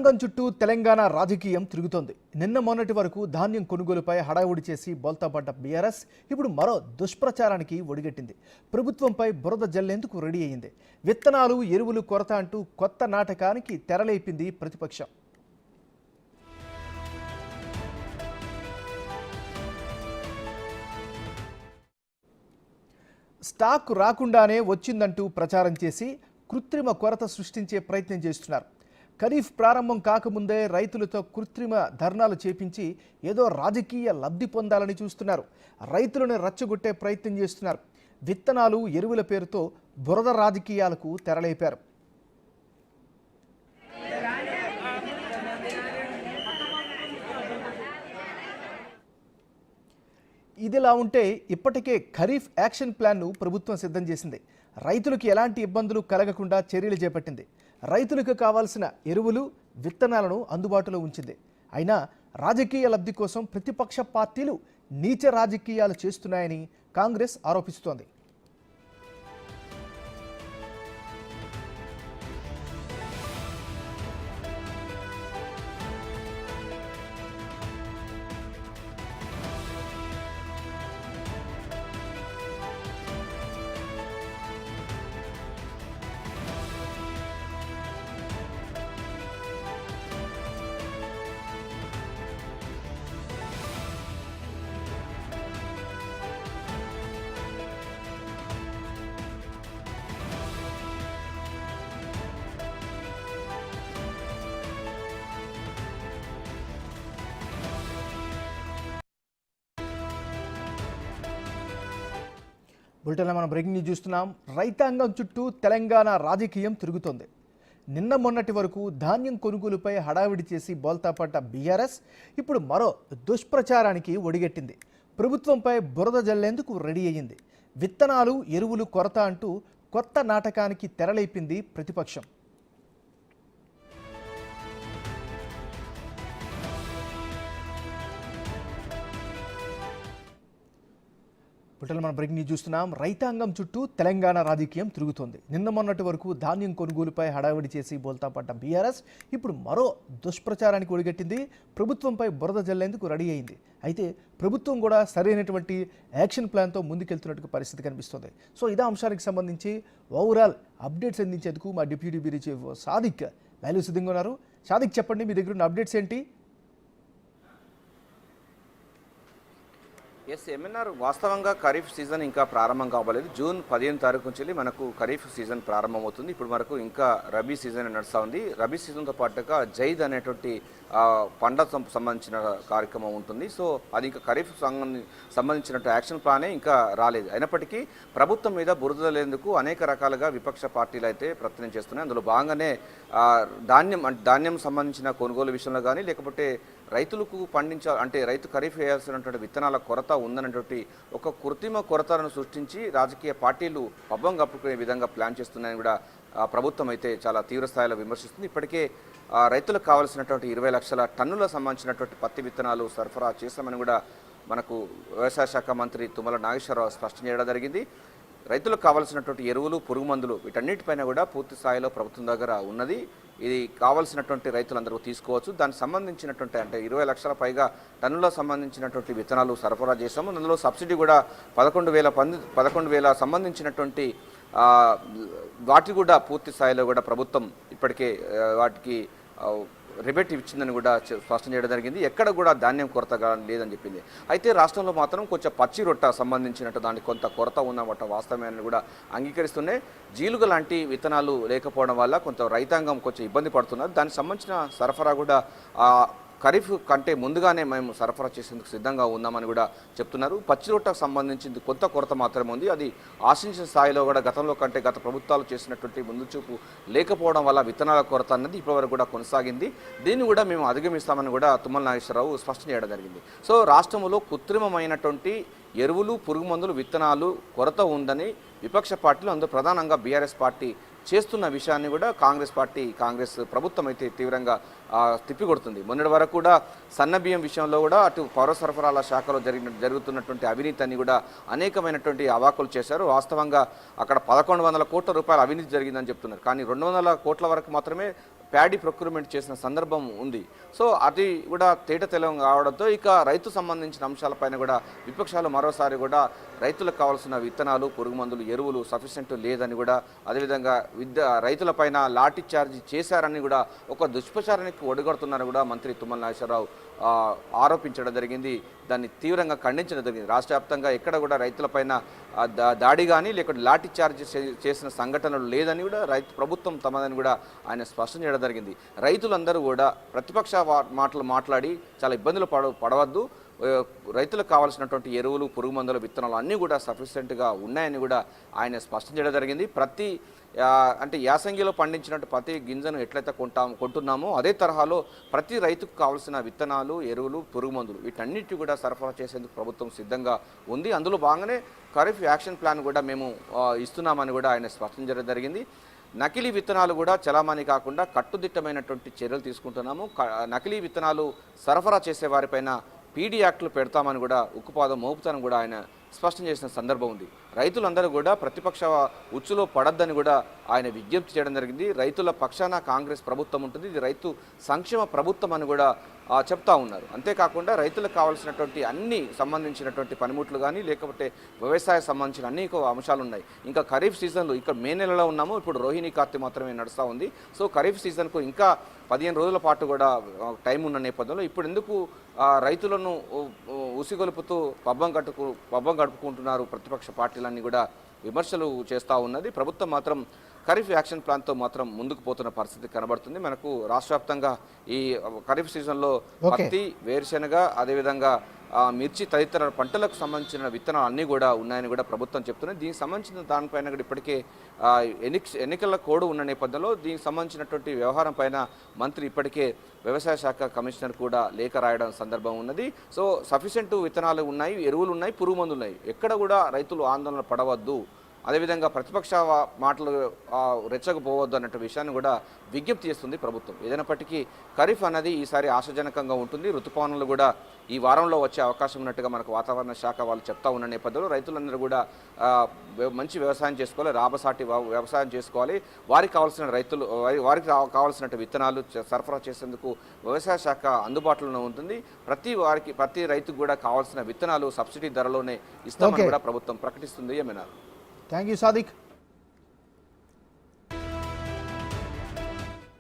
రైతాంగం చుట్టూ తెలంగాణ రాజకీయం తిరుగుతోంది. నిన్న మొన్నటి వరకు ధాన్యం కొనుగోలుపై హడావుడి చేసి బోల్తాపడ్డ బీఆర్ఎస్ ఇప్పుడు మరో దుష్ప్రచారానికి ఒడిగట్టింది. ప్రభుత్వంపై బురద జల్లేందుకు రెడీ అయింది. విత్తనాలు, ఎరువులు కొరత అంటూ కొత్త నాటకానికి తెరలేపింది ప్రతిపక్షం. స్టాక్ రాకుండానే వచ్చిందంటూ ప్రచారం చేసి కృత్రిమ కొరత సృష్టించే ప్రయత్నం చేస్తున్నారు. ఖరీఫ్ ప్రారంభం కాకముందే రైతులతో కృత్రిమ ధర్నాలు చేపించి ఏదో రాజకీయ లబ్ధి పొందాలని చూస్తున్నారు. రైతులను రెచ్చగొట్టే ప్రయత్నం చేస్తున్నారు. విత్తనాలు, ఎరువుల పేరుతో బురద రాజకీయాలకు తెరలేపారు. ఇదిలా ఉంటే ఇప్పటికే ఖరీఫ్ యాక్షన్ ప్లాన్ను ప్రభుత్వం సిద్ధం చేసింది. రైతులకు ఎలాంటి ఇబ్బందులు కలగకుండా చర్యలు చేపట్టింది. రైతులకు కావాల్సిన ఎరువులు, విత్తనాలను అందుబాటులో ఉంచింది. అయినా రాజకీయ లబ్ధి కోసం ప్రతిపక్ష పార్టీలు నీచ రాజకీయాలు చేస్తున్నాయని కాంగ్రెస్ ఆరోపిస్తోంది. బులెటిన్లో మనం బ్రేకింగ్ న్యూస్ చూస్తున్నాం. రైతాంగం చుట్టూ తెలంగాణ రాజకీయం తిరుగుతోంది. నిన్న మొన్నటి వరకు ధాన్యం కొనుగోలుపై హడావిడి చేసి బోల్తాపడ్డ బీఆర్ఎస్ ఇప్పుడు మరో దుష్ప్రచారానికి ఒడిగట్టింది. ప్రభుత్వంపై బురద జల్లేందుకు రెడీ అయ్యింది. విత్తనాలు, ఎరువులు కొరత అంటూ కొత్త నాటకానికి తెరలేపింది ప్రతిపక్షం. మనం బ్రేకింగ్ న్యూస్ చూస్తున్నాం. రైతాంగం చుట్టూ తెలంగాణ రాజకీయం తిరుగుతోంది. నిన్న మొన్నటి వరకు ధాన్యం కొనుగోలుపై హడావిడి చేసి బోల్తాపడ్డ బీఆర్ఎస్ ఇప్పుడు మరో దుష్ప్రచారానికి ఒడిగట్టింది. ప్రభుత్వంపై బురద జల్లేందుకు రెడీ అయింది. అయితే ప్రభుత్వం కూడా సరైనటువంటి యాక్షన్ ప్లాన్తో ముందుకెళ్తున్నట్టు పరిస్థితి కనిపిస్తుంది. సో ఇదే అంశానికి సంబంధించి ఓవరాల్ అప్డేట్స్ అందించేందుకు మా deputy bureau chief Sadiq live సిద్ధంగా ఉన్నారు. సాదిక్, చెప్పండి, మీ దగ్గర ఉన్న అప్డేట్స్ ఏంటి? ఎంఎన్ఆర్, వాస్తవంగా ఖరీఫ్ సీజన్ ఇంకా ప్రారంభం కావలేదు. జూన్ 15 తారీఖు నుంచి మనకు ఖరీఫ్ సీజన్ ప్రారంభమవుతుంది. ఇప్పుడు మనకు ఇంకా రబీ సీజన్ నడుస్తూ ఉంది. రబీ సీజన్తో పాటుగా జైద్ అనేటువంటి పంటకు సంబంధించిన కార్యక్రమం ఉంటుంది. సో అది ఇంకా ఖరీఫ్ సంబంధించినట్టు యాక్షన్ ప్లానే ఇంకా రాలేదు. అయినప్పటికీ ప్రభుత్వం మీద బురదలేందుకు అనేక రకాలుగా విపక్ష పార్టీలు అయితే ప్రయత్నం చేస్తున్నాయి. అందులో భాగంగానే ధాన్యం సంబంధించిన కొనుగోలు విషయంలో కానీ, లేకపోతే రైతులకు అంటే రైతు ఖరీఫ్ వేయాల్సినటువంటి విత్తనాల కొరత ఉందనేటువంటి ఒక కృత్రిమ కొరతను సృష్టించి రాజకీయ పార్టీలు పబ్బం కప్పుకునే విధంగా ప్లాన్ చేస్తున్నాయని కూడా ప్రభుత్వం అయితే చాలా తీవ్ర స్థాయిలో విమర్శిస్తుంది. ఇప్పటికే రైతులకు కావాల్సినటువంటి 20 లక్షల టన్నుల సంబంధించినటువంటి పత్తి విత్తనాలు సరఫరా చేస్తామని కూడా మనకు వ్యవసాయ శాఖ మంత్రి తుమ్మల నాగేశ్వరరావు స్పష్టం చేయడం జరిగింది. రైతులకు కావాల్సినటువంటి ఎరువులు, పురుగు మందులు వీటన్నిటిపైన కూడా పూర్తి స్థాయిలో ప్రభుత్వం దగ్గర ఉన్నది. ఇది కావాల్సినటువంటి రైతులందరూ తీసుకోవచ్చు. దానికి సంబంధించినటువంటి అంటే 20 లక్షల పైగా టన్నులకు సంబంధించినటువంటి విత్తనాలు సరఫరా చేస్తాము. అందులో సబ్సిడీ కూడా 11,000 సంబంధించినటువంటి వాటి కూడా పూర్తి స్థాయిలో కూడా ప్రభుత్వం ఇప్పటికే వాటికి రిబేట్ ఇచ్చిందని కూడా స్పష్టం చేయడం జరిగింది. ఎక్కడ కూడా ధాన్యం కొరతగా లేదని చెప్పింది. అయితే రాష్ట్రంలో మాత్రం కొంచెం పచ్చి రొట్ట సంబంధించినట్టు దానికి కొంత కొరత ఉన్నమాట వాస్తవమని కూడా అంగీకరిస్తూనే జీలుగ లాంటి విత్తనాలు లేకపోవడం వల్ల కొంత రైతాంగం కొంచెం ఇబ్బంది పడుతున్నారు. దానికి సంబంధించిన సరఫరా కూడా ఖరీఫ్ కంటే ముందుగానే మేము సరఫరా చేసేందుకు సిద్ధంగా ఉన్నామని కూడా చెప్తున్నారు. పచ్చి రొట్టకు సంబంధించింది కొంత కొరత మాత్రమే ఉంది. అది ఆశించిన స్థాయిలో కూడా గతంలో కంటే గత ప్రభుత్వాలు చేసినటువంటి ముందు చూపు లేకపోవడం వల్ల విత్తనాల కొరత అన్నది ఇప్పటివరకు కూడా కొనసాగింది. దీన్ని కూడా మేము అధిగమిస్తామని కూడా తుమ్మల నాగేశ్వరరావు స్పష్టం చేయడం జరిగింది. సో రాష్ట్రంలో కృత్రిమమైనటువంటి ఎరువులు, పురుగు మందులు, విత్తనాలు కొరత ఉందని విపక్ష పార్టీలు, అందులో ప్రధానంగా బీఆర్ఎస్ పార్టీ చేస్తున్న విషయాన్ని కూడా కాంగ్రెస్ ప్రభుత్వం అయితే తీవ్రంగా తిప్పికొడుతుంది. మొన్నటి వరకు కూడా సన్నబియ్యం విషయంలో కూడా అటు పౌర సరఫరాల శాఖలో జరుగుతున్నటువంటి అవినీతిని కూడా అనేకమైనటువంటి అవాకులు చేశారు. వాస్తవంగా అక్కడ 1,100 కోట్ల రూపాయల అవినీతి జరిగిందని చెప్తున్నారు. కానీ 200 కోట్ల వరకు మాత్రమే ప్యాడీ ప్రొక్యూర్మెంట్ చేసిన సందర్భం ఉంది. సో అది కూడా తేటతెల్లం కావడంతో ఇక రైతు సంబంధించిన అంశాలపైన కూడా విపక్షాలు మరోసారి కూడా రైతులకు కావాల్సిన విత్తనాలు, పురుగు మందులు, ఎరువులు సఫిషియెంట్ లేదని కూడా, అదేవిధంగా రైతులపైన లాఠీ చార్జీ చేశారని కూడా ఒక దుష్ప్రచారానికి ఒడిగడుతున్నారని కూడా మంత్రి తుమ్మల నాగేశ్వరరావు ఆరోపించడం జరిగింది. దాన్ని తీవ్రంగా ఖండించడం జరిగింది. రాష్ట్ర వ్యాప్తంగా ఎక్కడ కూడా రైతులపైన దాడి కానీ లేకపోతే లాఠీ చార్జ్ చేసిన సంఘటనలు లేదని కూడా ప్రభుత్వం తమదని కూడా ఆయన స్పష్టం చేయడం జరిగింది. రైతులందరూ కూడా ప్రతిపక్ష మాటలు మాట్లాడి చాలా ఇబ్బందులు పడవద్దు, రైతులకు కావాల్సినటువంటి ఎరువులు, పురుగు మందుల, విత్తనాలు అన్నీ కూడా సఫిషియెంట్గా ఉన్నాయని కూడా ఆయన స్పష్టం చేయడం జరిగింది. అంటే యాసంగిలో పండించినట్టు ప్రతి గింజను ఎట్లయితే కొంటున్నామో అదే తరహాలో ప్రతి రైతుకు కావాల్సిన విత్తనాలు, ఎరువులు, పురుగు మందులు వీటన్నిటి కూడా సరఫరా చేసేందుకు ప్రభుత్వం సిద్ధంగా ఉంది. అందులో భాగంగానే ఖరీఫ్ యాక్షన్ ప్లాన్ కూడా మేము ఇస్తున్నామని కూడా ఆయన స్పష్టం చేయడం జరిగింది. నకిలీ విత్తనాలు కూడా చలామణి కాకుండా కట్టుదిట్టమైనటువంటి చర్యలు తీసుకుంటున్నాము. నకిలీ విత్తనాలు సరఫరా చేసే వారిపైన పీడీ యాక్టులు పెడతామని కూడా ఉక్కుపాదం మోపుతానని కూడా ఆయన స్పష్టం చేసిన సందర్భం ఉంది. రైతులందరూ కూడా ప్రతిపక్ష ఉచ్చులో పడద్దని కూడా ఆయన విజ్ఞప్తి చేయడం జరిగింది. రైతుల పక్షాన కాంగ్రెస్ ప్రభుత్వం ఉంటుంది, ఇది రైతు సంక్షేమ ప్రభుత్వం అని కూడా చెప్తా ఉన్నారు. అంతేకాకుండా రైతులకు కావాల్సినటువంటి అన్ని సంబంధించినటువంటి పనిముట్లు కానీ లేకపోతే వ్యవసాయ సంబంధించిన అన్ని అంశాలు ఉన్నాయి. ఇంకా ఖరీఫ్ సీజన్లో ఇక్కడ మే నెలలో ఉన్నాము, ఇప్పుడు రోహిణి కార్తె మాత్రమే నడుస్తూ ఉంది. సో ఖరీఫ్ సీజన్కు ఇంకా 15 రోజుల పాటు కూడా టైం ఉన్న నేపథ్యంలో ఇప్పుడు ఎందుకు రైతులను ఉసిగొలుపుతూ పబ్బం గడుపుకుంటున్నారు ప్రతిపక్ష పార్టీలన్నీ కూడా విమర్శలు చేస్తూ ఉన్నది. ప్రభుత్వం మాత్రం ఖరీఫ్ యాక్షన్ ప్లాన్తో మాత్రం ముందుకు పోతున్న పరిస్థితి కనబడుతుంది. మనకు రాష్ట్ర వ్యాప్తంగా ఈ ఖరీఫ్ సీజన్లో పత్తి, వేరుశెనగ, అదేవిధంగా మిర్చి తదితర పంటలకు సంబంధించిన విత్తనాలు అన్నీ కూడా ఉన్నాయని కూడా ప్రభుత్వం చెప్తున్నది. దీనికి సంబంధించిన దానిపైన కూడా ఇప్పటికే ఎన్నికల కోడ్ ఉన్న నేపథ్యంలో దీనికి సంబంధించినటువంటి వ్యవహారం పైన మంత్రి ఇప్పటికే వ్యవసాయ శాఖ కమిషనర్ కూడా లేఖ రాయడం సందర్భం ఉన్నది. సో సఫిషియెంట్ విత్తనాలు ఉన్నాయి, ఎరువులు ఉన్నాయి, పురుగు మందులు ఉన్నాయి, ఎక్కడ కూడా రైతులు ఆందోళన పడవద్దు, అదేవిధంగా ప్రతిపక్ష మాటలు రెచ్చకపోవద్దు అన్నట్టు విషయాన్ని కూడా విజ్ఞప్తి చేస్తుంది ప్రభుత్వం. ఏదైనప్పటికీ ఖరీఫ్ అనేది ఈసారి ఆశాజనకంగా ఉంటుంది. ఋతుపవనాలు కూడా ఈ వారంలో వచ్చే అవకాశం ఉన్నట్టుగా మనకు వాతావరణ శాఖ వాళ్ళు చెప్తా ఉన్న నేపథ్యంలో రైతులందరూ కూడా మంచి వ్యవసాయం చేసుకోవాలి, రాబసాటి వ్యవసాయం చేసుకోవాలి. వారికి కావాల్సినట్టు విత్తనాలు సరఫరా చేసేందుకు వ్యవసాయ శాఖ అందుబాటులోనే ఉంటుంది. ప్రతి రైతుకు కూడా కావాల్సిన విత్తనాలు సబ్సిడీ ధరలోనే ఇస్తామని కూడా ప్రభుత్వం ప్రకటిస్తుంది. ఏమైనా థ్యాంక్ యూ సాదిక్.